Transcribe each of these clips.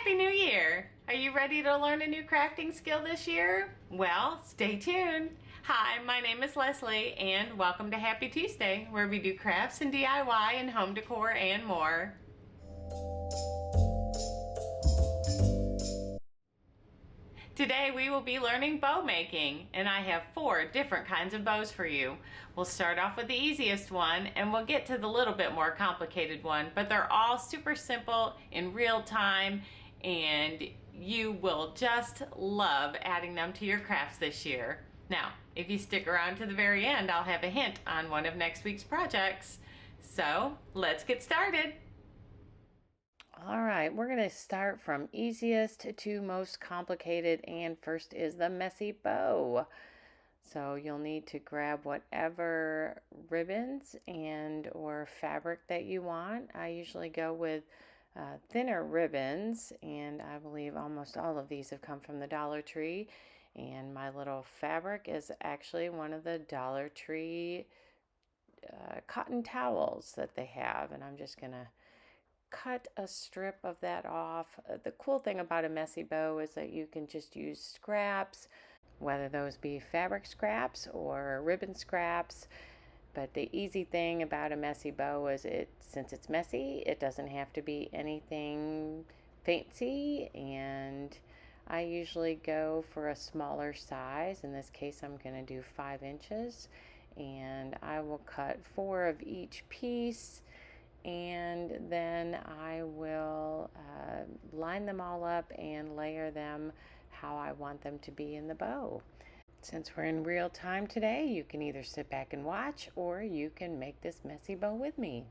Happy New Year! Are you ready to learn a new crafting skill this year? Well, stay tuned. Hi, my name is Leslie and welcome to Happy Tuesday, where we do crafts and DIY and home decor and more. Today we will be learning bow making, and I have 4 different kinds of bows for you. We'll start off with the easiest one and we'll get to the little bit more complicated one, but they're all super simple in real time and you will just love adding them to your crafts this year. Now, if you stick around to the very end, I'll have a hint on one of next week's projects. So let's get started. All right, we're going to start from easiest to most complicated, and first is the messy bow. So you'll need to grab whatever ribbons and or fabric that you want. I usually go with thinner ribbons, and I believe almost all of these have come from the Dollar Tree. And my little fabric is actually one of the Dollar Tree cotton towels that they have, and I'm just going to cut a strip of that off. The cool thing about a messy bow is that you can just use scraps, whether those be fabric scraps or ribbon scraps. But the easy thing about a messy bow is since it's messy, it doesn't have to be anything fancy, and I usually go for a smaller size. In this case, I'm going to do 5 inches, and I will cut 4 of each piece. And then I will line them all up and layer them how I want them to be in the bow. Since we're in real time today, you can either sit back and watch, or you can make this messy bow with me.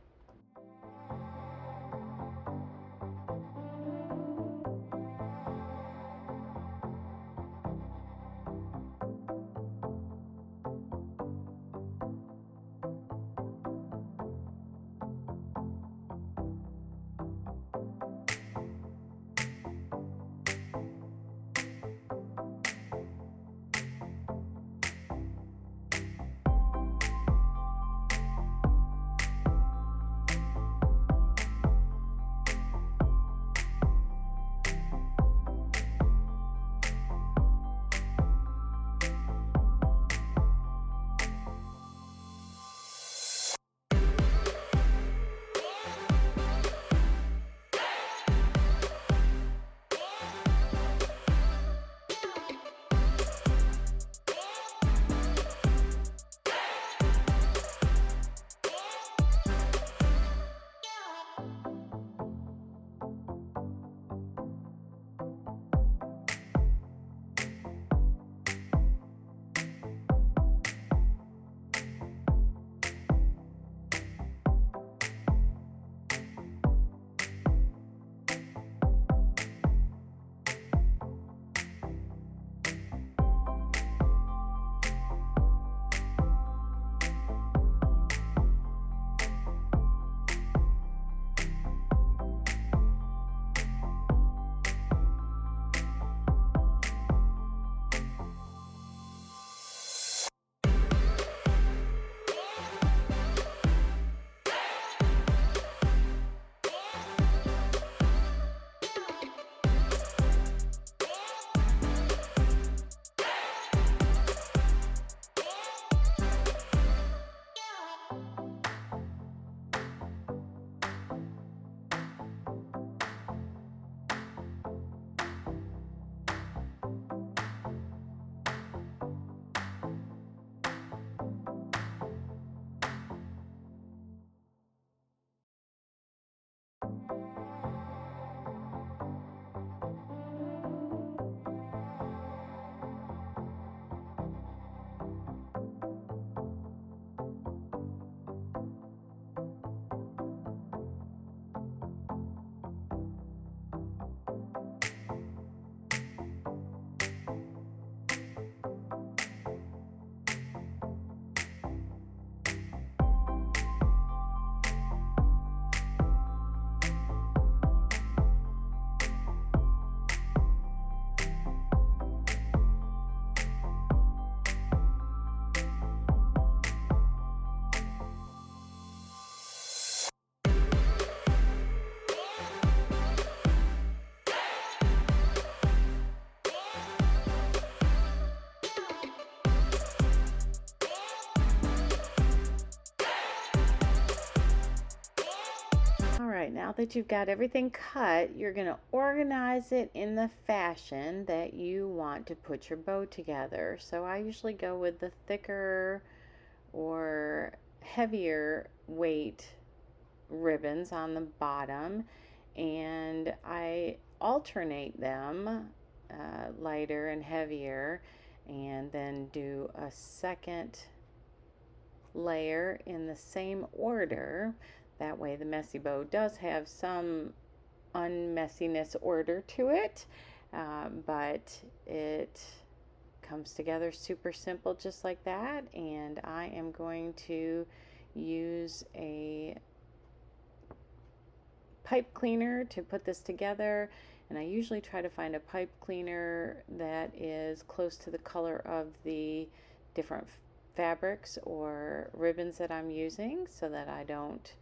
now that you've got everything cut, you're going to organize it in the fashion that you want to put your bow together. So I usually go with the thicker or heavier weight ribbons on the bottom, and I alternate them, lighter and heavier, and then do a second layer in the same order. That way the messy bow does have some unmessiness order to it, but it comes together super simple just like that. And I am going to use a pipe cleaner to put this together, and I usually try to find a pipe cleaner that is close to the color of the different fabrics or ribbons that I'm using, so that I don't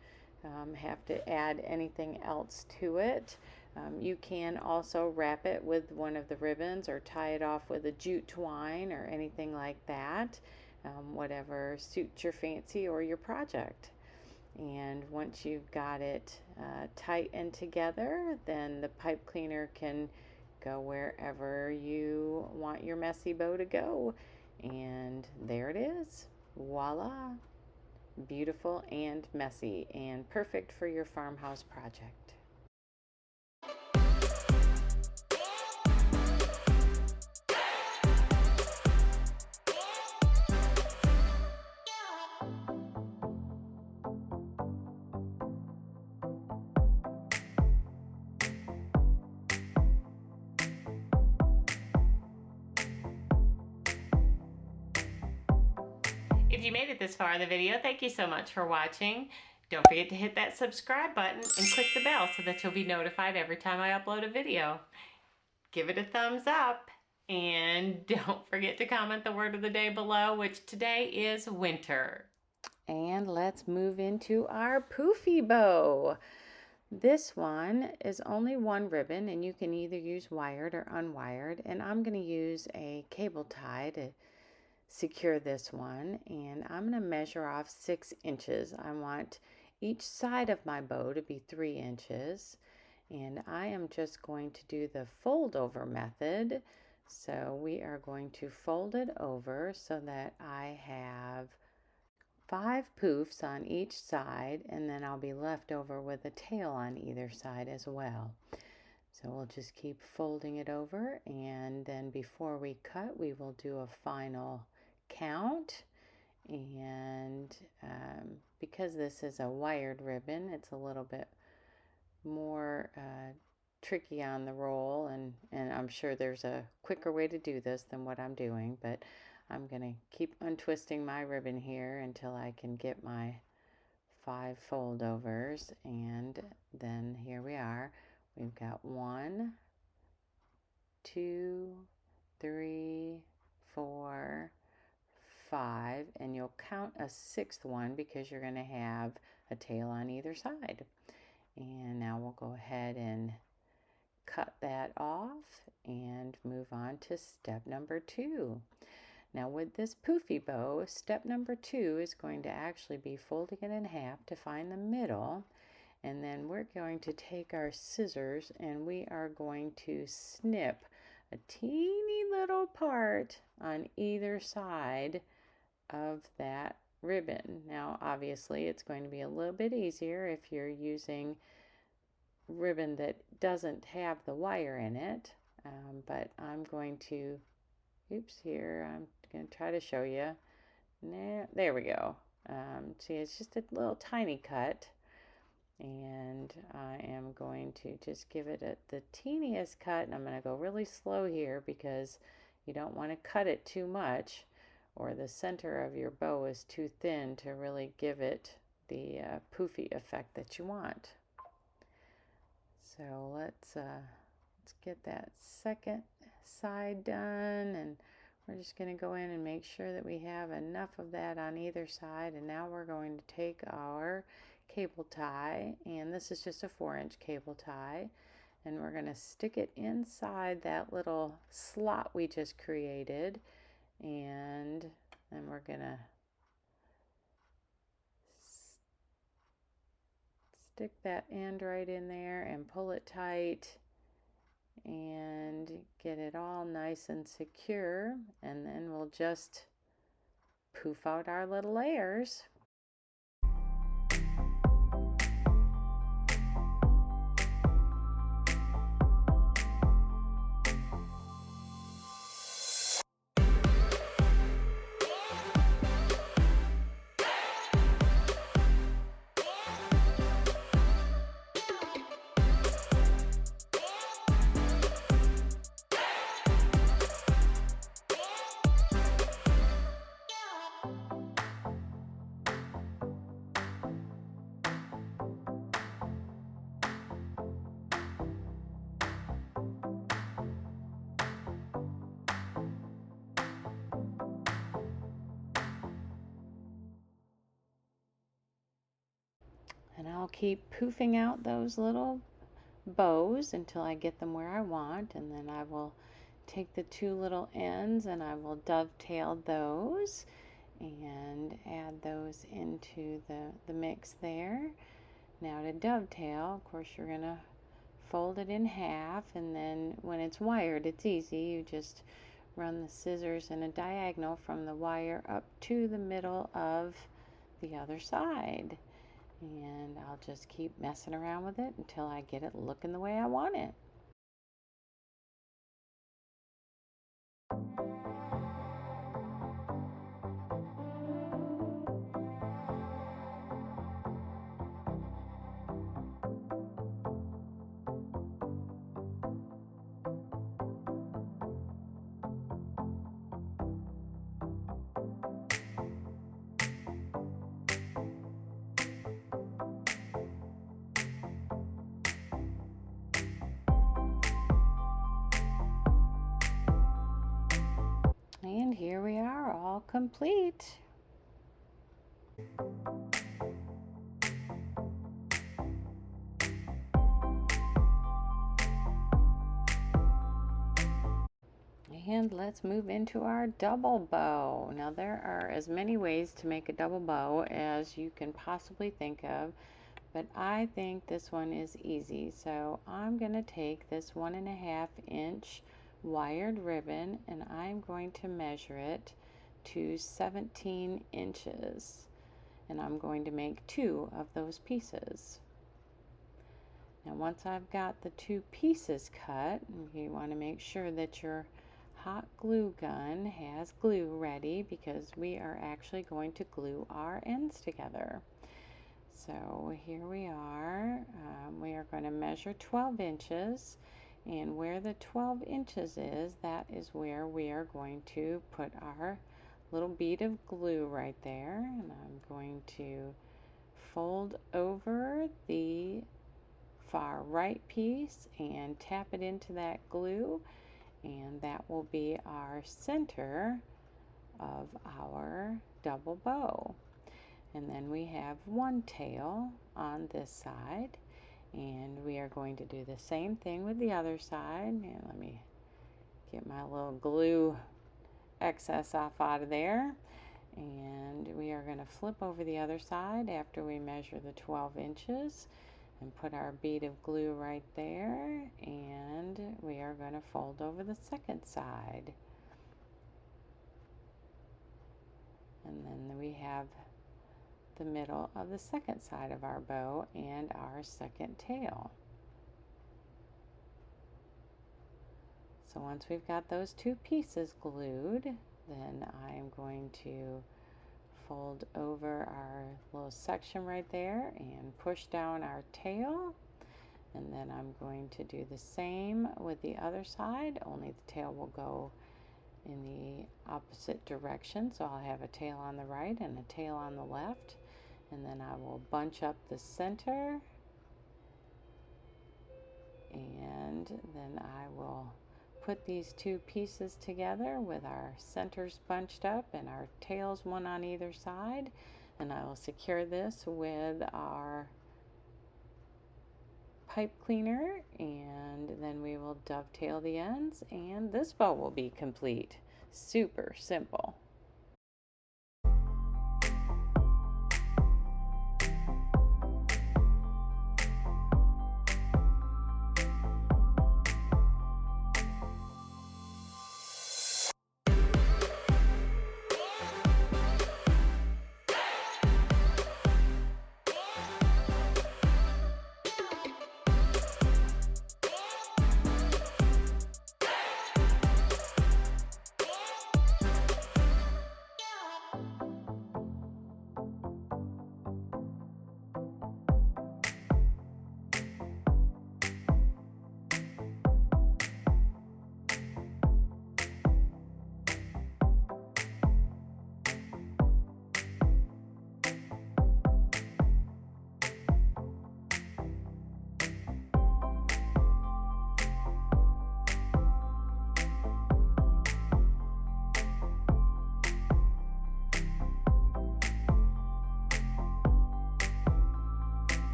have to add anything else to it. You can also wrap it with one of the ribbons or tie it off with a jute twine or anything like that, whatever suits your fancy or your project. And once you've got it tight and together, then the pipe cleaner can go wherever you want your messy bow to go. And there it is. Voila! Beautiful and messy, and perfect for your farmhouse project. If you made it this far in the video, thank you so much for watching. Don't forget to hit that subscribe button and click the bell so that you'll be notified every time I upload a video. Give it a thumbs up, and don't forget to comment the word of the day below, which today is winter. And let's move into our poofy bow. This one is only one ribbon, and you can either use wired or unwired, and I'm going to use a cable tie to secure this one, and I'm going to measure off 6 inches. I want each side of my bow to be 3 inches, and I am just going to do the fold over method. So we are going to fold it over so that I have 5 poofs on each side, and then I'll be left over with a tail on either side as well. So we'll just keep folding it over, and then before we cut, we will do a final count. And because this is a wired ribbon, it's a little bit more tricky on the roll, and I'm sure there's a quicker way to do this than what I'm doing, but I'm going to keep untwisting my ribbon here until I can get my 5 foldovers. And then here we are. We've got 1, 2, 3, 4, 5, and you'll count a 6th one because you're going to have a tail on either side. And now we'll go ahead and cut that off and move on to step number 2. Now with this poofy bow, step number 2 is going to actually be folding it in half to find the middle, and then we're going to take our scissors and we are going to snip a teeny little part on either side of that ribbon. Now obviously it's going to be a little bit easier if you're using ribbon that doesn't have the wire in it, but I'm going to, here I'm going to try to show you. Nah, there we go. See, it's just a little tiny cut, and I am going to just give it the teeniest cut, and I'm going to go really slow here because you don't want to cut it too much, or the center of your bow is too thin to really give it the poofy effect that you want. So let's get that second side done, and we're just going to go in and make sure that we have enough of that on either side. And now we're going to take our cable tie, and this is just a 4-inch cable tie, and we're going to stick it inside that little slot we just created, and then we're going to stick that end right in there and pull it tight and get it all nice and secure, and then we'll just poof out our little layers. And I'll keep poofing out those little bows until I get them where I want, and then I will take the two little ends and I will dovetail those and add those into the mix there. Now to dovetail, of course, you're gonna fold it in half, and then when it's wired, it's easy. You just run the scissors in a diagonal from the wire up to the middle of the other side. And I'll just keep messing around with it until I get it looking the way I want it. And here we are, all complete. And let's move into our double bow. Now there are as many ways to make a double bow as you can possibly think of, but I think this one is easy. So I'm going to take this 1.5 inch wired ribbon and I'm going to measure it to 17 inches. And I'm going to make 2 of those pieces. Now once I've got the 2 pieces cut, you want to make sure that your hot glue gun has glue ready because we are actually going to glue our ends together. So here we are. We are going to measure 12 inches, and where the 12 inches is, that is where we are going to put our little bead of glue right there. And I'm going to fold over the far right piece and tap it into that glue, and that will be our center of our double bow. And then we have one tail on this side, and we are going to do the same thing with the other side. And let me get my little glue excess off out of there, and we are going to flip over the other side after we measure the 12 inches and put our bead of glue right there, and we are going to fold over the second side. And then we have the middle of the second side of our bow and our second tail. So once we've got those 2 pieces glued, then I am going to fold over our little section right there and push down our tail, and then I'm going to do the same with the other side, only the tail will go in the opposite direction. So I'll have a tail on the right and a tail on the left, and then I will bunch up the center, and then I will put these 2 pieces together with our centers bunched up and our tails one on either side, and I will secure this with our pipe cleaner, and then we will dovetail the ends, and this bow will be complete. Super simple.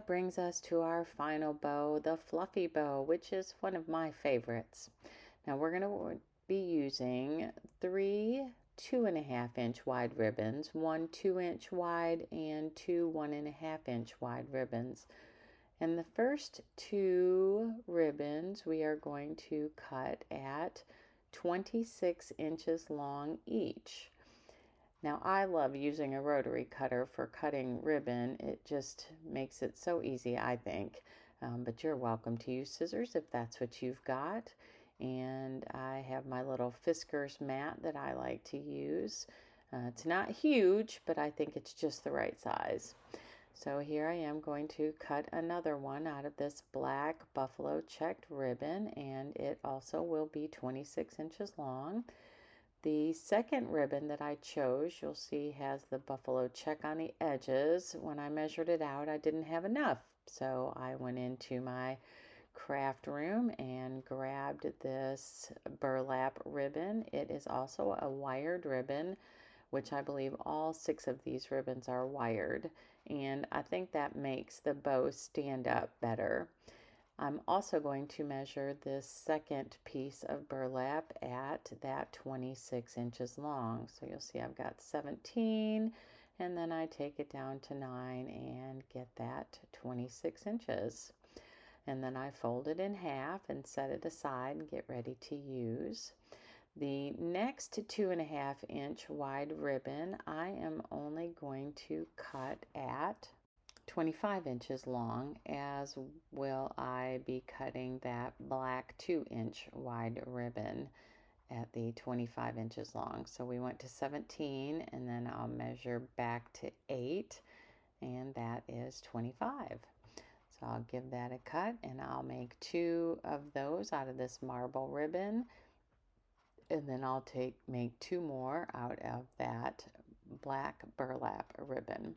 that brings us to our final bow, the fluffy bow, which is one of my favorites. Now we're going to be using 3 2.5-inch wide ribbons, 1 2-inch wide, and 2 1.5-inch wide ribbons. And the first 2 ribbons we are going to cut at 26 inches long each. Now I love using a rotary cutter for cutting ribbon. It just makes it so easy, I think. But you're welcome to use scissors if that's what you've got. And I have my little Fiskars mat that I like to use. It's not huge, but I think it's just the right size. So here I am going to cut another one out of this black buffalo checked ribbon, and it also will be 26 inches long. The second ribbon that I chose, you'll see, has the buffalo check on the edges. When I measured it out, I didn't have enough, so I went into my craft room and grabbed this burlap ribbon. It is also a wired ribbon, which I believe all 6 of these ribbons are wired, and I think that makes the bow stand up better. I'm also going to measure this second piece of burlap at that 26 inches long. So you'll see I've got 17, and then I take it down to 9 and get that 26 inches. And then I fold it in half and set it aside and get ready to use. The next 2.5-inch wide ribbon, I am only going to cut at 25 inches long, as will I be cutting that black 2-inch wide ribbon at the 25 inches long. So we went to 17, and then I'll measure back to 8, and that is 25. So I'll give that a cut, and I'll make 2 of those out of this marble ribbon. And then I'll make 2 more out of that black burlap ribbon.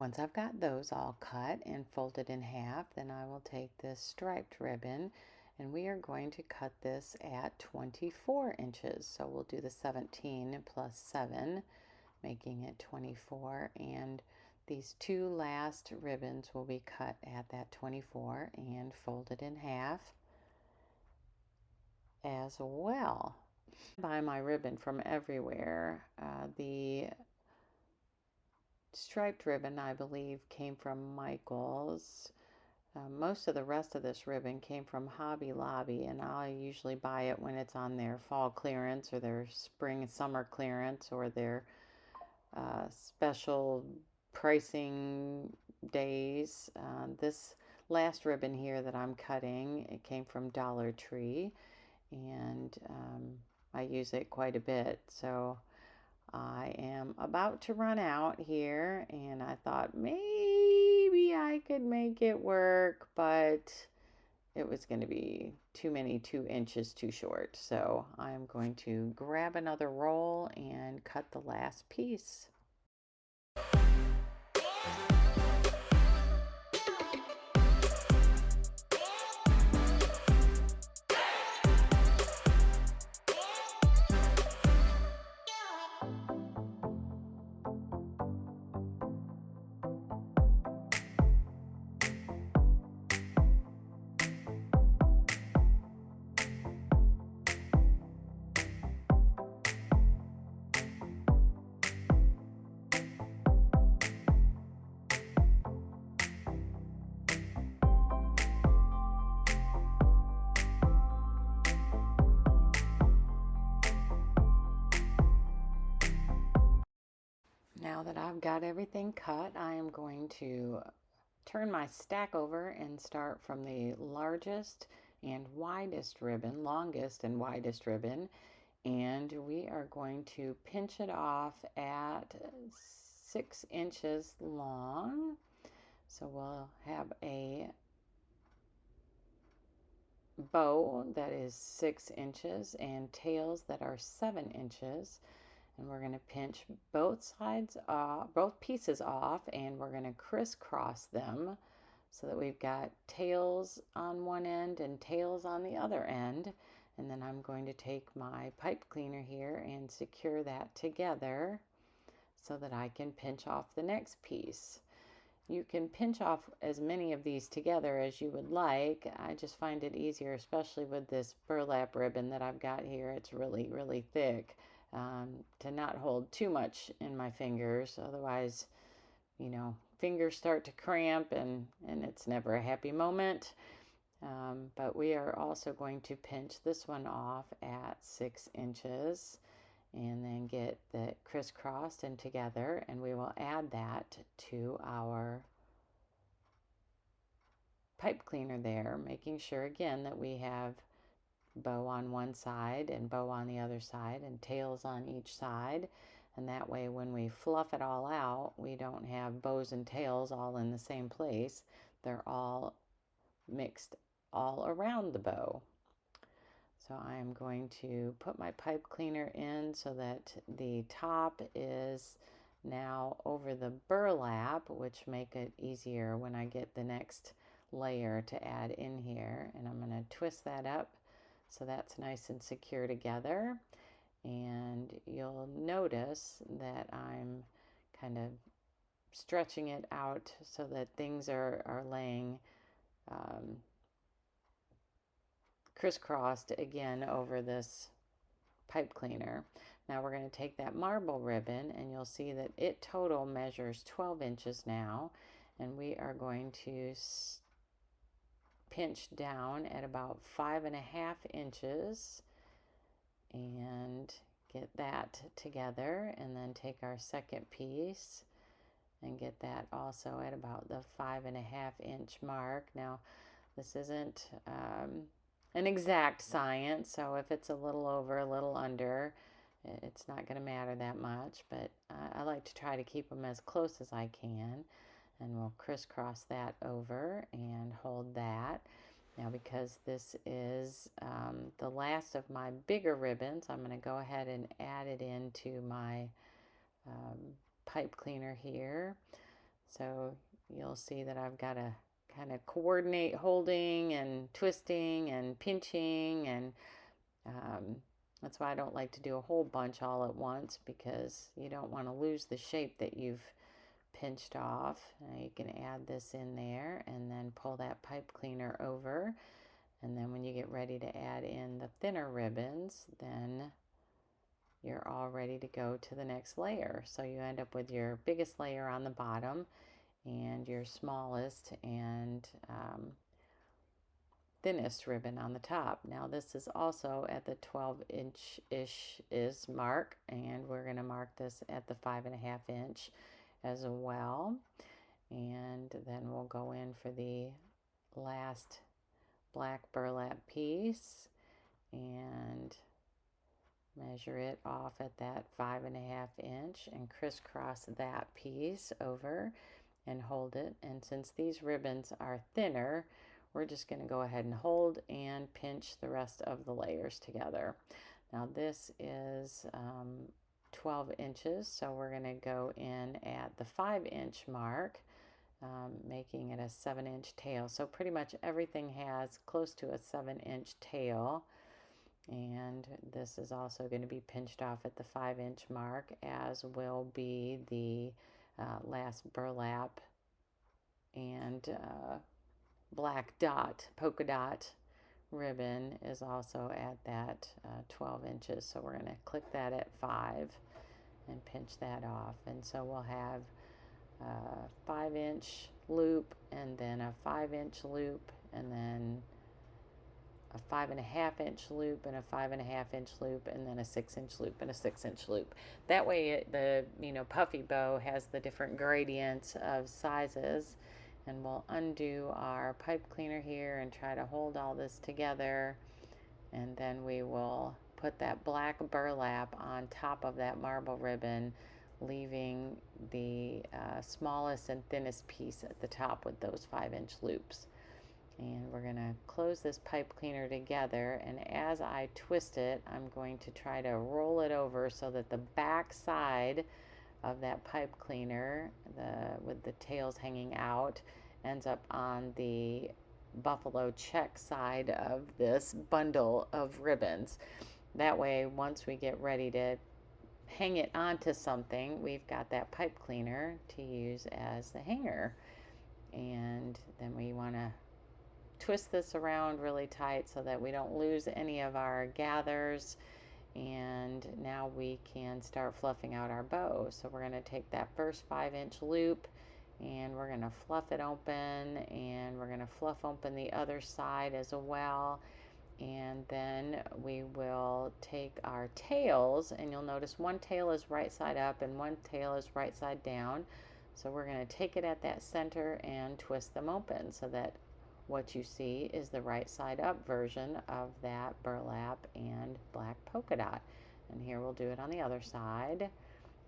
Once I've got those all cut and folded in half, then I will take this striped ribbon, and we are going to cut this at 24 inches. So we'll do the 17 plus 7, making it 24, and these 2 last ribbons will be cut at that 24 and folded in half as well. I buy my ribbon from everywhere. The striped ribbon, I believe, came from Michael's. Most of the rest of this ribbon came from Hobby Lobby, and I usually buy it when it's on their fall clearance or their spring and summer clearance or their special pricing days. This last ribbon here that I'm cutting, it came from Dollar Tree, and I use it quite a bit. So I am about to run out here, and I thought maybe I could make it work, but it was going to be too many 2 inches too short. So I'm going to grab another roll and cut the last piece. Now that I've got everything cut, I am going to turn my stack over and start from the largest and widest ribbon, longest and widest ribbon, and we are going to pinch it off at 6 inches long. So we'll have a bow that is 6 inches and tails that are 7 inches. And we're going to pinch both sides off, both pieces off, and we're going to crisscross them so that we've got tails on one end and tails on the other end. And then I'm going to take my pipe cleaner here and secure that together so that I can pinch off the next piece. You can pinch off as many of these together as you would like. I just find it easier, especially with this burlap ribbon that I've got here. It's really, really thick, to not hold too much in my fingers. Otherwise, fingers start to cramp and it's never a happy moment. But we are also going to pinch this one off at 6 inches and then get the crisscrossed and together, and we will add that to our pipe cleaner there, making sure again that we have bow on one side and bow on the other side and tails on each side, and that way when we fluff it all out, we don't have bows and tails all in the same place. They're all mixed all around the bow. So I'm going to put my pipe cleaner in so that the top is now over the burlap, which make it easier when I get the next layer to add in here. And I'm going to twist that up so that's nice and secure together. And you'll notice that I'm kind of stretching it out so that things are laying crisscrossed again over this pipe cleaner. Now we're going to take that marble ribbon, and you'll see that it total measures 12 inches now, and we are going to pinch down at about 5.5 inches and get that together, and then take our second piece and get that also at about the 5.5 inch mark. Now this isn't an exact science, so if it's a little over, a little under, it's not going to matter that much, but I like to try to keep them as close as I can, and we'll crisscross that over and hold that. Now, because this is the last of my bigger ribbons, I'm going to go ahead and add it into my pipe cleaner here. So you'll see that I've got to kind of coordinate holding and twisting and pinching, and that's why I don't like to do a whole bunch all at once, because you don't want to lose the shape that you've pinched off. Now you can add this in there and then pull that pipe cleaner over, and then when you get ready to add in the thinner ribbons, then you're all ready to go to the next layer. So you end up with your biggest layer on the bottom and your smallest and thinnest ribbon on the top. Now this is also at the 12-inch-ish is mark, and we're going to mark this at the 5.5 inch as well. And then we'll go in for the last black burlap piece and measure it off at that 5.5 inch and crisscross that piece over and hold it. And since these ribbons are thinner, we're just going to go ahead and hold and pinch the rest of the layers together. Now this is 12 inches, so we're going to go in at the 5-inch mark, making it a 7-inch tail. So pretty much everything has close to a 7-inch tail, and this is also going to be pinched off at the 5-inch mark, as will be the last burlap and black dot, polka dot ribbon is also at that 12 inches. So we're going to click that at 5 and pinch that off. And so we'll have a 5-inch loop and then a 5-inch loop and then a 5.5 inch loop and a 5.5 inch loop, and then a 6 inch loop and a 6 inch loop. That way the puffy bow has the different gradients of sizes. And we'll undo our pipe cleaner here and try to hold all this together, and then we will put that black burlap on top of that marble ribbon, leaving the smallest and thinnest piece at the top with those 5-inch loops. And we're going to close this pipe cleaner together, and as I twist it, I'm going to try to roll it over so that the back side of that pipe cleaner, with the tails hanging out, ends up on the buffalo check side of this bundle of ribbons. That way, once we get ready to hang it onto something, we've got that pipe cleaner to use as the hanger. And then we want to twist this around really tight so that we don't lose any of our gathers. And now we can start fluffing out our bow. So we're going to take that first 5-inch loop and we're going to fluff it open, and we're going to fluff open the other side as well. And then we will take our tails, and you'll notice one tail is right side up and one tail is right side down. So we're going to take it at that center and twist them open so that what you see is the right side up version of that burlap and black polka dot. And here we'll do it on the other side,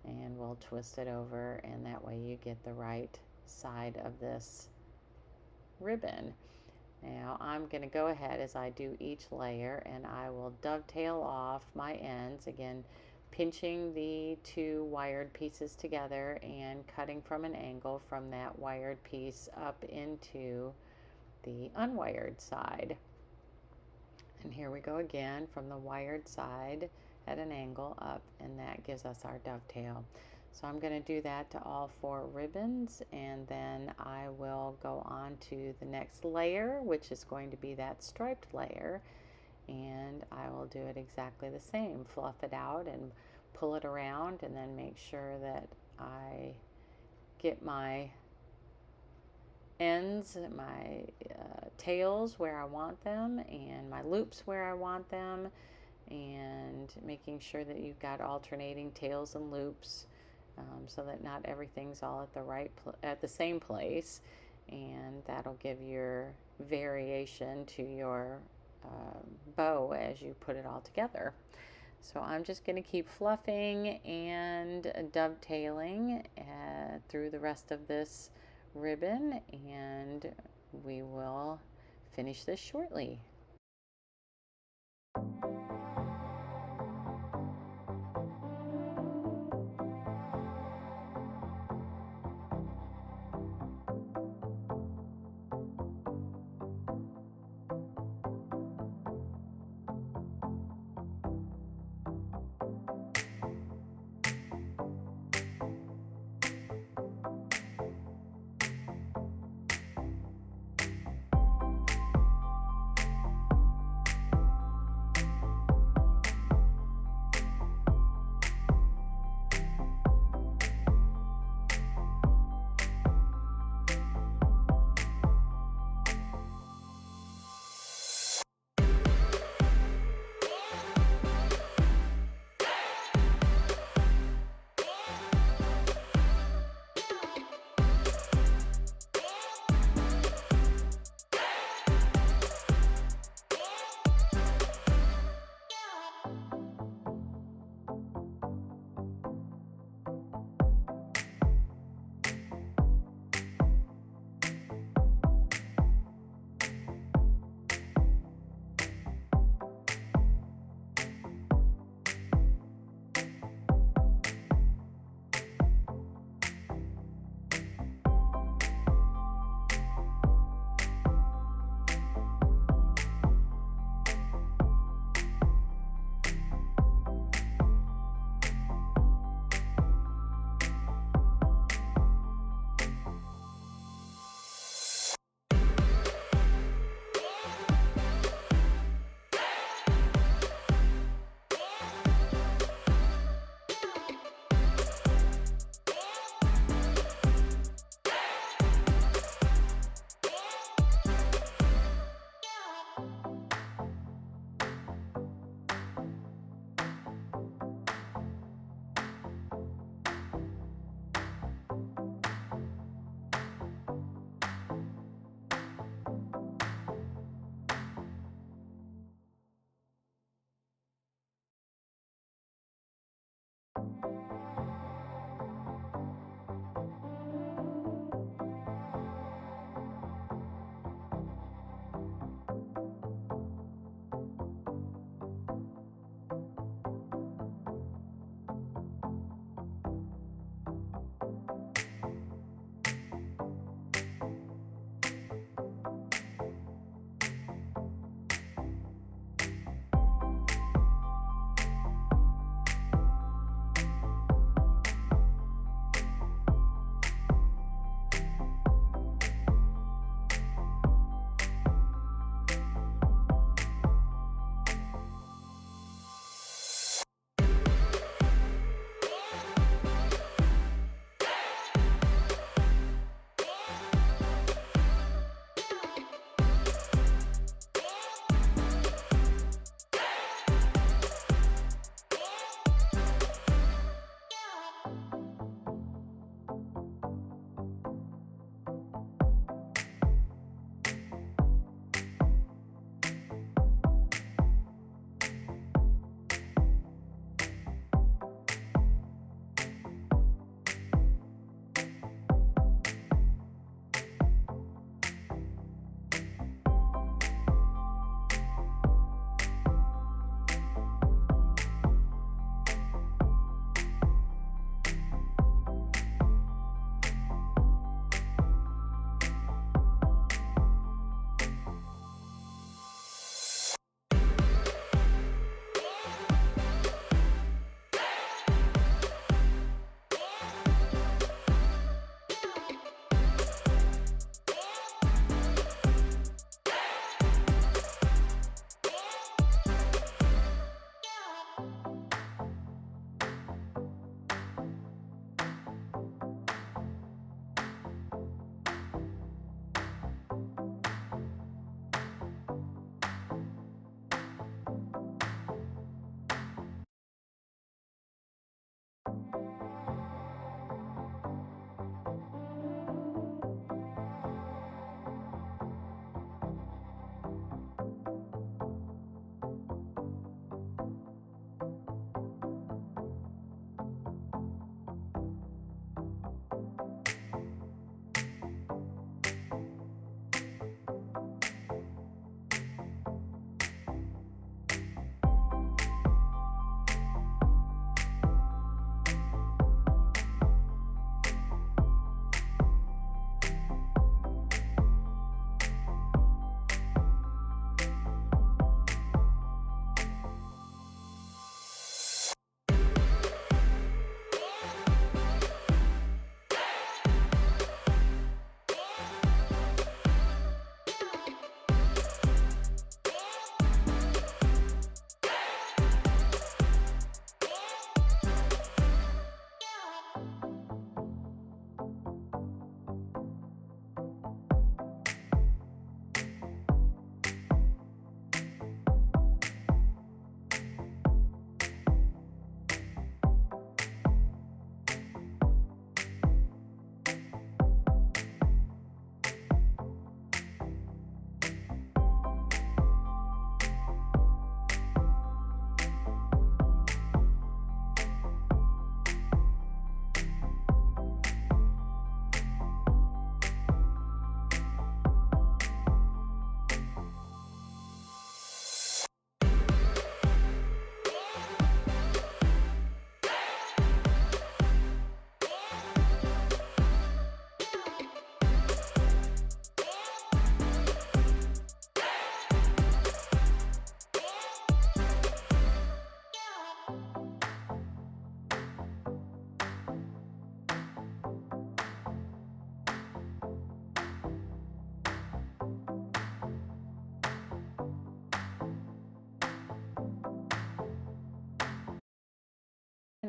and we'll twist it over, and that way you get the right side of this ribbon. Now I'm going to go ahead as I do each layer, and I will dovetail off my ends, again pinching the two wired pieces together and cutting from an angle from that wired piece up into the unwired side. And here we go again from the wired side at an angle up, and that gives us our dovetail. So I'm going to do that to all 4 ribbons, and then I will go on to the next layer, which is going to be that striped layer, and I will do it exactly the same. Fluff it out and pull it around, and then make sure that I get my ends, my tails where I want them, and my loops where I want them, and making sure that you've got alternating tails and loops, so that not everything's all at the same place, and that'll give your variation to your bow as you put it all together. So I'm just going to keep fluffing and dovetailing through the rest of this ribbon, and we will finish this shortly.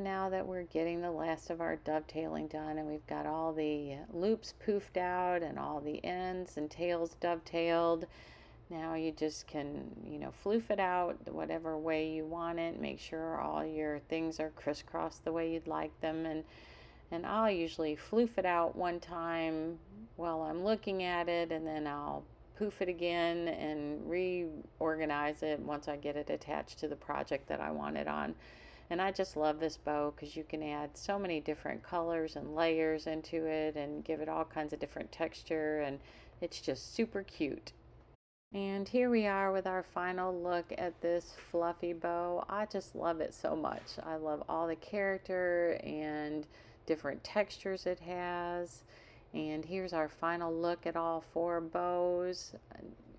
now that we're getting the last of our dovetailing done and we've got all the loops poofed out and all the ends and tails dovetailed, now you just can, floof it out whatever way you want it. Make sure all your things are crisscrossed the way you'd like them. And I'll usually floof it out one time while I'm looking at it, and then I'll poof it again and reorganize it once I get it attached to the project that I want it on. And I just love this bow because you can add so many different colors and layers into it and give it all kinds of different texture, and it's just super cute. And here we are with our final look at this fluffy bow. I just love it so much. I love all the character and different textures it has. And here's our final look at all 4 bows.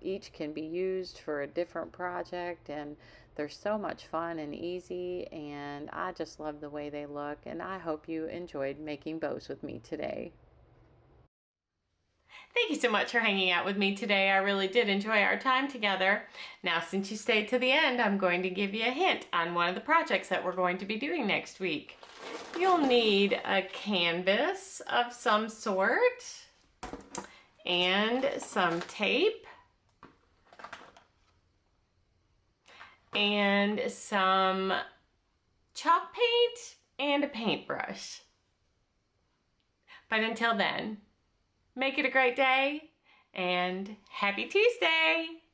Each can be used for a different project, and they're so much fun and easy, and I just love the way they look, and I hope you enjoyed making bows with me today. Thank you so much for hanging out with me today. I really did enjoy our time together. Now, since you stayed to the end, I'm going to give you a hint on one of the projects that we're going to be doing next week. You'll need a canvas of some sort and some tape and some chalk paint and a paintbrush. But until then, make it a great day and happy Tuesday!